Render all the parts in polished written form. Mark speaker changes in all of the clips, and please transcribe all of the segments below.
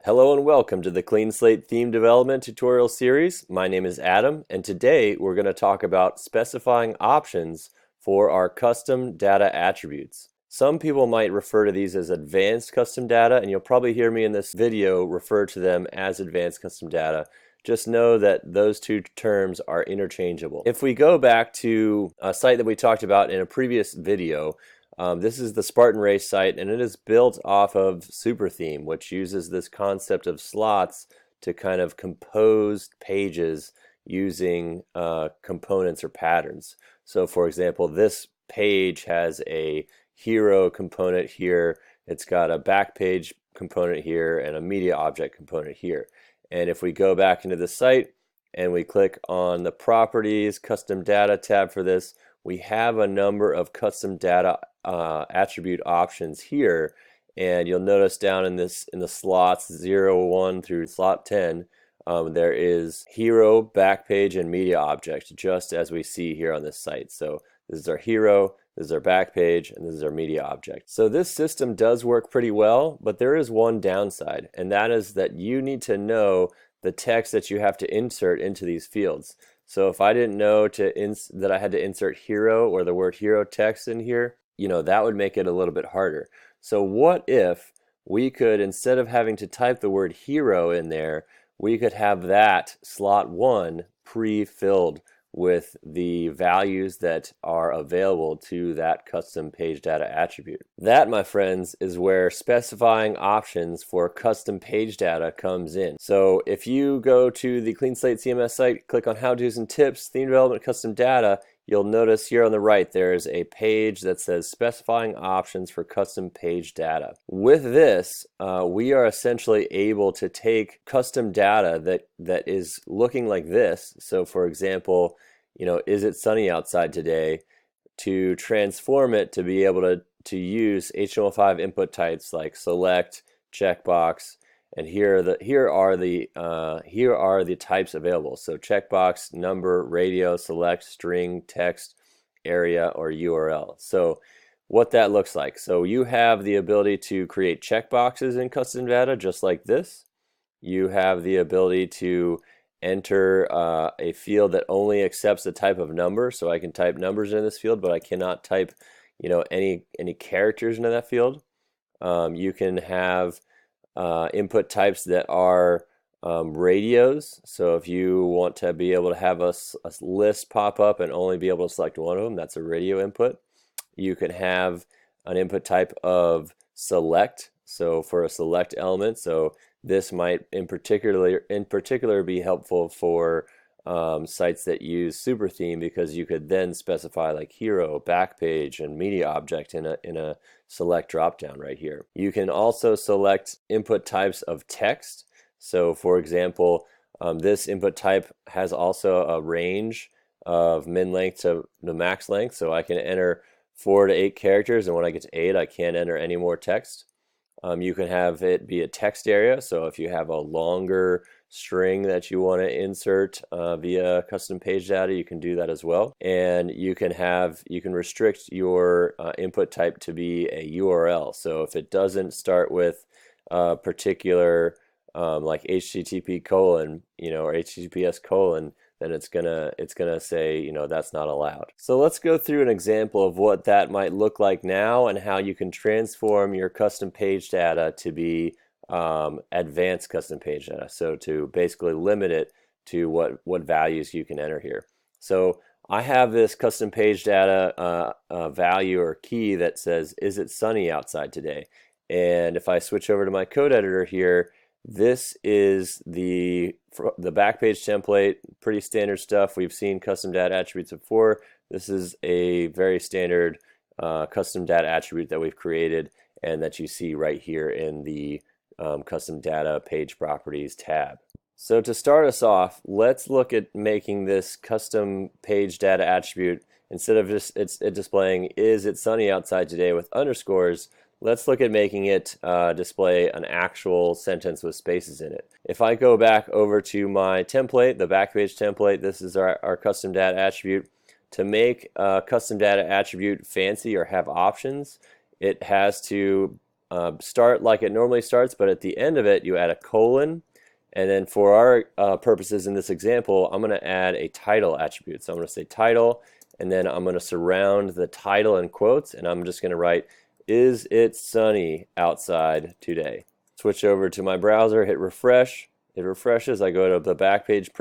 Speaker 1: Hello and welcome to the CleanSlate theme development tutorial series. My name is Adam, and today we're going to talk about specifying options for our custom data attributes. Some people might refer to these as advanced custom data, and you'll probably hear me in this video refer to them as advanced custom data. Just know that those two terms are interchangeable. If we go back to a site that we talked about in a previous video, this is the Spartan Race site, and it is built off of SuperTheme, which uses this concept of slots to kind of compose pages using components or patterns. So for example, this page has a hero component here, it's got a back page component here, and a media object component here. And if we go back into the site and we click on the Properties Custom Data tab for this, we have a number of custom data attribute options here, and you'll notice down in the slots 0, 1 through slot 10, there is hero, backpage, and media object, just as we see here on this site. So this is our hero, this is our backpage, and this is our media object. So this system does work pretty well, but there is one downside, and that is that you need to know the text that you have to insert into these fields. So if I didn't know that I had to insert hero or the word hero text in here, that would make it a little bit harder. So what if we could, instead of having to type the word hero in there, we could have that slot 1 pre-filled with the values that are available to that custom page data attribute. That, my friends, is where specifying options for custom page data comes in. So if you go to the CleanSlate CMS site, click on How To's and Tips, Theme Development Custom Data, you'll notice here on the right there's a page that says Specifying Options for Custom Page Data. With this, we are essentially able to take custom data that is looking like this. So for example, is it sunny outside today, to transform it to be able to use HTML5 input types like select, checkbox, and here are the types available. So checkbox, number, radio, select, string, text, area, or URL. So what that looks like. So you have the ability to create checkboxes in custom data just like this. You have the ability to enter a field that only accepts the type of number. So I can type numbers in this field, but I cannot type any characters into that field. You can have input types that are radios. So if you want to be able to have a list pop up and only be able to select one of them, that's a radio input. You can have an input type of select. So for a select element, so this might in particular be helpful for sites that use SuperTheme, because you could then specify like hero, backpage, and media object in a select dropdown right here. You can also select input types of text. So for example, this input type has also a range of min length to the max length. So I can enter 4 to 8 characters, and when I get to 8, I can't enter any more text. You can have it be a text area. So if you have a longer string that you want to insert via custom page data, you can do that as well. And you can restrict your input type to be a URL. So if it doesn't start with a particular like HTTP colon, or HTTPS colon, then it's gonna say that's not allowed. So let's go through an example of what that might look like now and how you can transform your custom page data to be advanced custom page data. So to basically limit it to what values you can enter here. So I have this custom page data value or key that says, is it sunny outside today? And if I switch over to my code editor here, this is the backpage template, pretty standard stuff. We've seen custom data attributes before. This is a very standard custom data attribute that we've created and that you see right here in the custom data page properties tab. So to start us off, let's look at making this custom page data attribute, instead of just it displaying is it sunny outside today with underscores, let's look at making it display an actual sentence with spaces in it. If I go back over to my template, the backpage template, this is our custom data attribute. To make a custom data attribute fancy or have options, it has to start like it normally starts, but at the end of it you add a colon, and then for our purposes in this example, I'm going to add a title attribute. So I'm going to say title, and then I'm going to surround the title in quotes, and I'm just going to write, "Is it sunny outside today?" Switch over to my browser, hit refresh. It refreshes. I go to the back page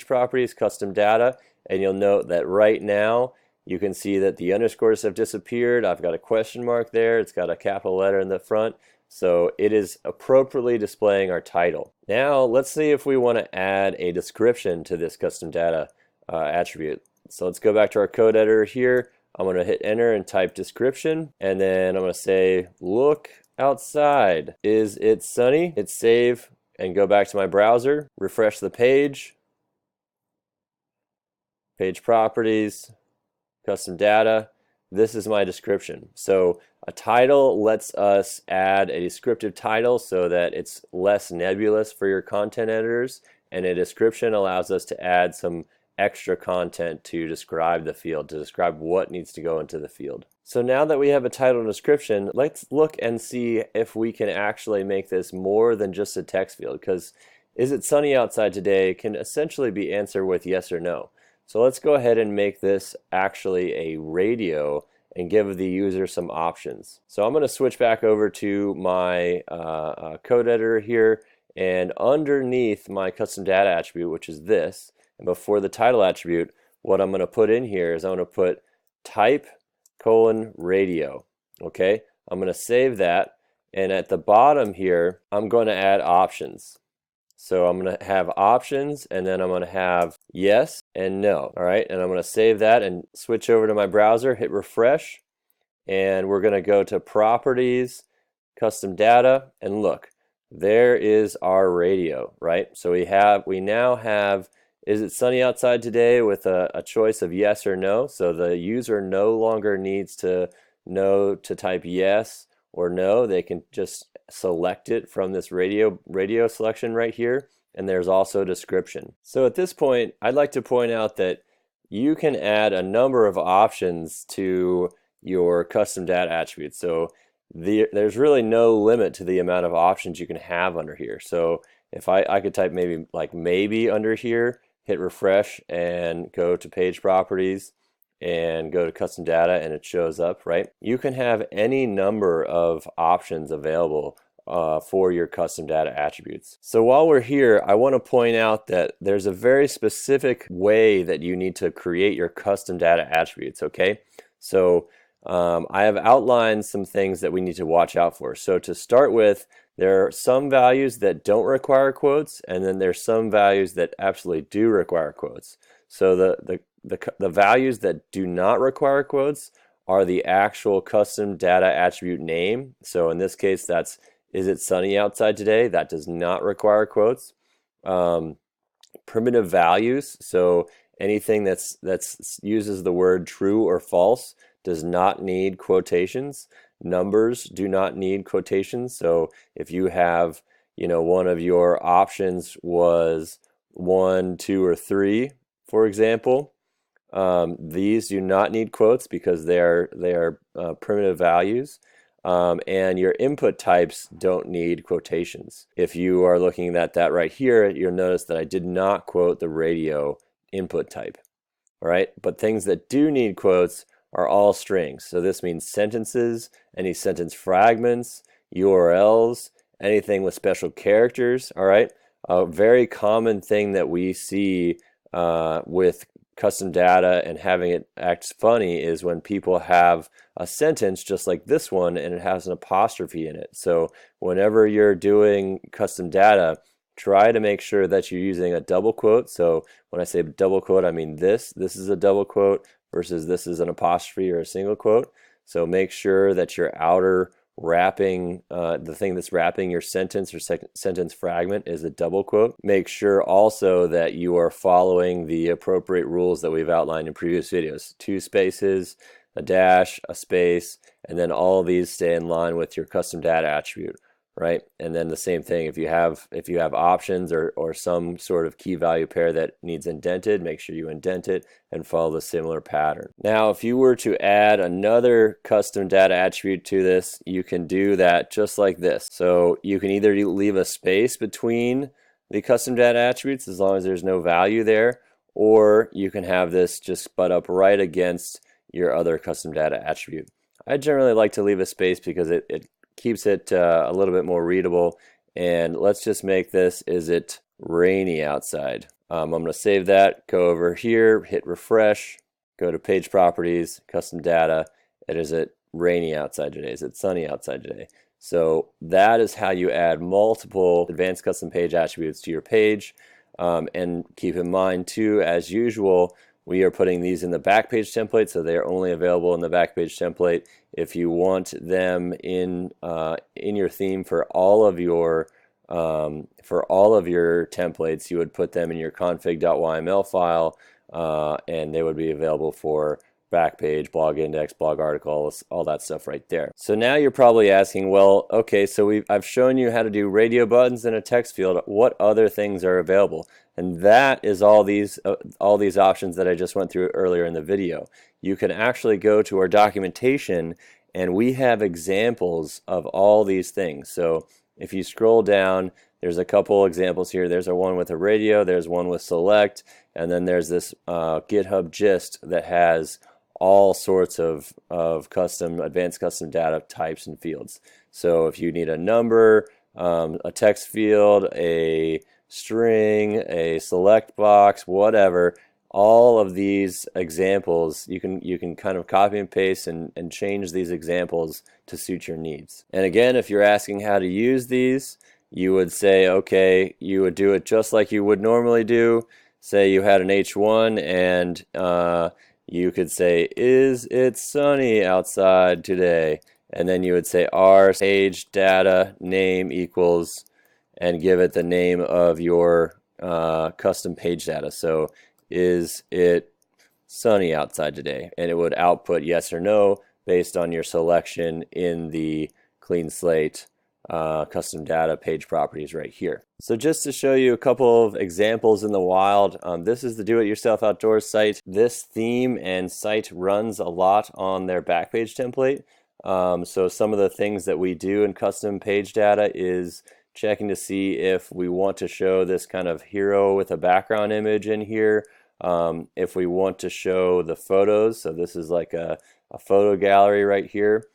Speaker 1: properties, custom data, and you'll note that right now you can see that the underscores have disappeared. I've got a question mark there. It's got a capital letter in the front. So it is appropriately displaying our title. Now let's see if we want to add a description to this custom data attribute. So let's go back to our code editor here. I'm going to hit enter and type description, and then I'm going to say look outside. Is it sunny? Hit save and go back to my browser. Refresh the page. Page properties. Custom data. This is my description. So a title lets us add a descriptive title so that it's less nebulous for your content editors, and a description allows us to add some extra content to describe the field, to describe what needs to go into the field. So now that we have a title and description, let's look and see if we can actually make this more than just a text field, because "is it sunny outside today" can essentially be answered with yes or no. So let's go ahead and make this actually a radio and give the user some options. So I'm going to switch back over to my code editor here, and underneath my custom data attribute, which is this, and before the title attribute, what I'm going to put in here is I'm going to put type radio. Okay, I'm going to save that, and at the bottom here I'm going to add options. So I'm going to have options, and then I'm going to have yes and no. All right, and I'm going to save that and switch over to my browser, hit refresh, and we're going to go to properties, custom data, and look, there is our radio, right? So we now have "is it sunny outside today" with a choice of yes or no. So the user no longer needs to know to type yes or no. They can just select it from this radio selection right here, and there's also description. So at this point, I'd like to point out that you can add a number of options to your custom data attributes. So there's really no limit to the amount of options you can have under here. So if I could type maybe under here, hit refresh and go to page properties and go to custom data, and it shows up, right? You can have any number of options available for your custom data attributes. So while we're here, I want to point out that there's a very specific way that you need to create your custom data attributes, okay? So I have outlined some things that we need to watch out for. So to start with, there are some values that don't require quotes, and then there's some values that absolutely do require quotes. So the values that do not require quotes are the actual custom data attribute name. So in this case, that's "is it sunny outside today?" That does not require quotes. Primitive values, so anything that's uses the word true or false does not need quotations. Numbers do not need quotations. So if you have, one of your options was 1, 2, or 3, for example, these do not need quotes because they are primitive values. And your input types don't need quotations. If you are looking at that right here, you'll notice that I did not quote the radio input type. All right, but things that do need quotes are all strings. So this means sentences, any sentence fragments, URLs, anything with special characters. All right, a very common thing that we see with custom data and having it act funny is when people have a sentence just like this one and it has an apostrophe in it. So whenever you're doing custom data, try to make sure that you're using a double quote. So when I say double quote, I mean this is a double quote versus this is an apostrophe or a single quote. So make sure that your outer wrapping, the thing that's wrapping your sentence or sentence fragment is a double quote. Make sure also that you are following the appropriate rules that we've outlined in previous videos. 2 spaces, a dash, a space, and then all of these stay in line with your custom data attribute. right? And then the same thing, if you have options or some sort of key value pair that needs indented, make sure you indent it and follow the similar pattern. Now, if you were to add another custom data attribute to this, you can do that just like this. So you can either leave a space between the custom data attributes as long as there's no value there, or you can have this just butt up right against your other custom data attribute. I generally like to leave a space because it keeps it a little bit more readable. And let's just make this, is it rainy outside? I'm going to save that, go over here, hit refresh, go to page properties, custom data, and is it rainy outside today? Is it sunny outside today? So that is how you add multiple advanced custom page attributes to your page. And keep in mind too, as usual, we are putting these in the Backpage template, so they are only available in the Backpage template. If you want them in your theme for all of your templates, you would put them in your config.yml file, and they would be available for Backpage, blog index, blog articles, all that stuff right there. So now you're probably asking, well, okay, so I've shown you how to do radio buttons in a text field. What other things are available? And that is all these options that I just went through earlier in the video. You can actually go to our documentation, and we have examples of all these things. So if you scroll down, there's a couple examples here. There's one with a radio, there's one with select, and then there's this GitHub gist that has all sorts of advanced custom data types and fields. So if you need a number, a text field, a string, a select box, whatever, all of these examples, you can kind of copy and paste and change these examples to suit your needs. And again, if you're asking how to use these, you would say, okay, you would do it just like you would normally do. Say you had an H1 and you could say, is it sunny outside today? And then you would say our page data name equals, and give it the name of your custom page data. So is it sunny outside today? And it would output yes or no based on your selection in the CleanSlate custom data page properties right here. So just to show you a couple of examples in the wild, this is the Do-It-Yourself Outdoors site. This theme and site runs a lot on their Backpage template. So some of the things that we do in custom page data is checking to see if we want to show this kind of hero with a background image in here. If we want to show the photos, so this is like a photo gallery right here.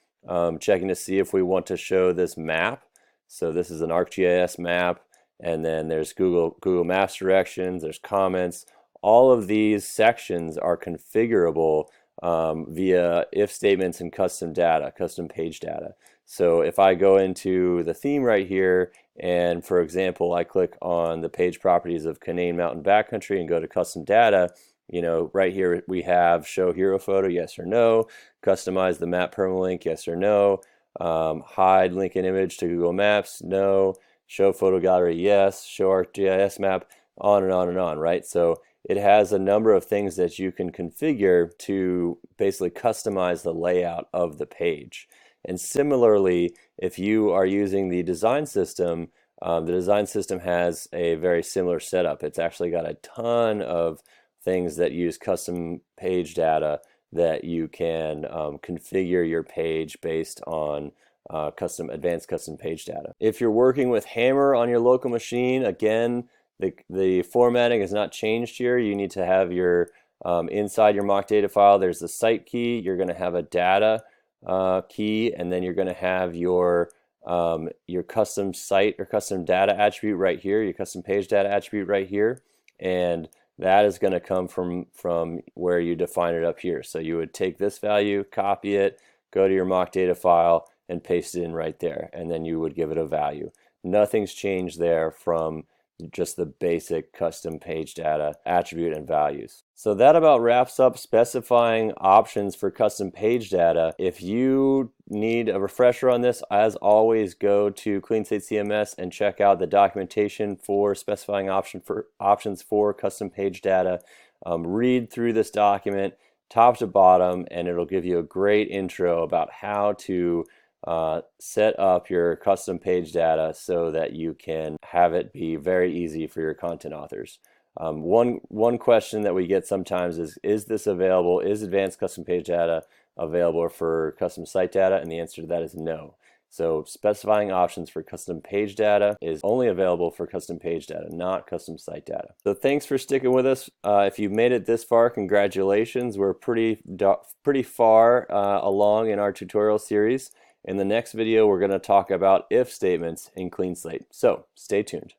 Speaker 1: Checking to see if we want to show this map. So this is an ArcGIS map, and then there's Google Maps directions, there's comments. All of these sections are configurable via if statements and custom data, custom page data. So if I go into the theme right here, and for example, I click on the page properties of Canaan Mountain Backcountry and go to custom data, you know, right here we have show hero photo, yes or no, customize the map permalink, yes or no, hide link and image to Google Maps, no, show photo gallery, yes, show ArcGIS map, on and on and on, right? So it has a number of things that you can configure to basically customize the layout of the page. And similarly, if you are using the design system has a very similar setup. It's actually got a ton of things that use custom page data that you can configure your page based on advanced custom page data. If you're working with Hammer on your local machine, again, the formatting has not changed here. You need to have your inside your mock data file, there's the site key. You're going to have a data key, and then you're going to have your custom site or custom data attribute right here, your custom page data attribute right here, and that is going to come from where you define it up here. So you would take this value, copy it, go to your mock data file, and paste it in right there, and then you would give it a value. Nothing's changed there from just the basic custom page data attribute and values. So that about wraps up specifying options for custom page data. If you need a refresher on this, as always, go to CleanSlate CMS and check out the documentation for specifying options for custom page data. Read through this document top to bottom, and it'll give you a great intro about how to set up your custom page data so that you can have it be very easy for your content authors. One question that we get sometimes is this available? Is advanced custom page data available for custom site data? And the answer to that is no. So specifying options for custom page data is only available for custom page data, not custom site data. So thanks for sticking with us. If you've made it this far, congratulations. We're pretty far along in our tutorial series. In the next video, we're going to talk about if statements in CleanSlate. So stay tuned.